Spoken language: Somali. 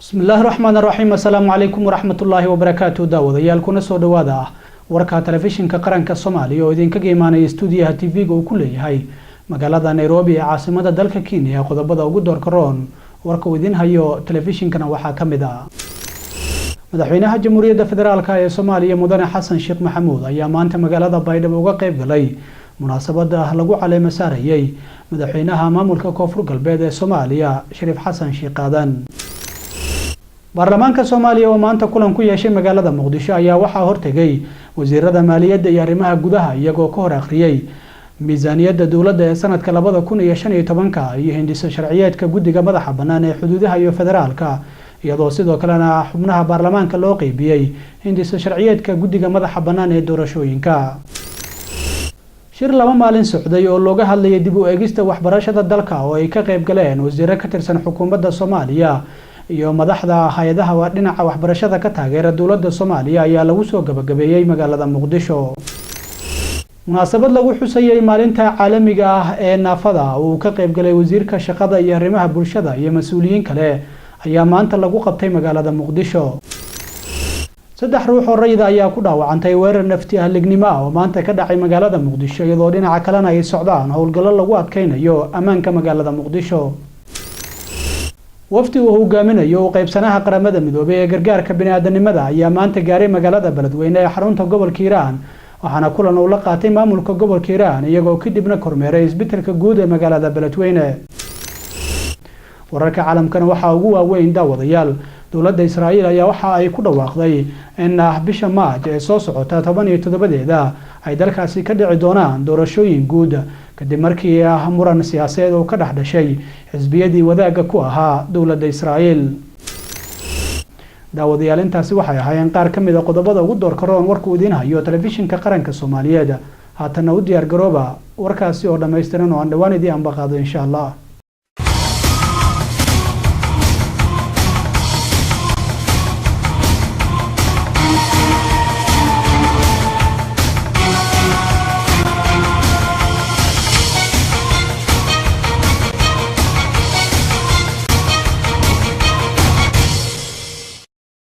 بسم الله الرحمن الرحيم. السلام عليكم ورحمة الله وبركاته. داودyaal kuna soo dhawaada warka telefishinka qaranka Soomaaliya oo idinka geemanaya stuudiyaha TV-ga uu ku leeyahay magaalada Nairobi ee caasimada dalka Kenya. Qodobada ugu doorka roon warka idin hayo telefishinkana waxaa kamid ah madaxweynaha Jamhuuriyadda Federaalka ee Soomaaliya Mudane Xasan Sheekh Maxamuud ayaa maanta magaalada Baydhabo uga qayb galay munaasabada lagu caleemo saarayay madaxweynaha maamulka Koonfur Galbeed ee Soomaaliya Shariif Xasan Sheekh Aadan. baarlamaanka Soomaaliya oo maanta kulan ku yeeshay magaalada Muqdisho ayaa waxaa hortagay wasiirada maaliyadda iyo arrimaha gudaha iyagoo ka hor akhriyay miisaaniyadda dawladda ee sanadka 2015 iyo hindisa sharciyeedka guddiga madaxa bannaan ee xuduudaha iyo federaalka, iyadoo sidoo kalena xubnaha baarlamaanka loo qaybiyay hindisa sharciyeedka guddiga madaxa bannaan ee doorashooyinka. shir laba maalin socday oo looga hadlayay dib u eegista waxbarashada dalka oo ay ka qayb galeen wasiirro ka tirsan xukuumadda Soomaaliya iyo madaxda hay'adaha dhinaca waxbarashada ka taageera dawladda Soomaaliya ayaa lagu soo gabagabeeyay magaalada Muqdisho. munaasabad lagu xusayay maalinta caalamiga ah ee naafada oo ka qayb galay wasiirka shaqada iyo arrimaha bulshada iyo mas'uuliyiin kale ayaa maanta lagu qabtay magaalada Muqdisho. 3 ruux oo rayid ayaa ku dhaawacantay weerar nafti ahlignimo oo maanta ka dhacay magaalada Muqdisho, iyadoo dhinaca kalena ay socdaan howlgallo lagu adkeynayo ammaanka magaalada Muqdisho. wafdi uu hogaaminayo qaybsanaha qaramada midoobay ee gargaarka bini'aadanimada ayaa maanta gaaray magaalada Beledweyne ee xarunta gobolka Hiiraan, waxaana kulan uu la qaatay maamulka gobolka Hiiraan iyagoo kadibna kormeeray isbitaalka guud ee magaalada Beledweyne. wararka caalamkana waxaa ugu waaweyn daawadayaal dawladda Israa'iil ayaa waxa ay ku dhawaaqday in bisha Maaj ee soo socota 17deeda ay dalkaasi ka dhici doonaan doorashooyin guud kadib markii muran siyaasadeed oo ka dhaxdhashay xisbiyadii wadaaga ku ahaa dawladda Israa'iil. daawadayaal intaasi waxay ahaayeen qaar ka mid ah qodobada ugu doorka roon warka idin hayo telefishinka qaranka Soomaaliyeed. haatan u diyaar garooba warkaasi oo dhameystiran oo aan dhawaan idin anba qaado insha Allah.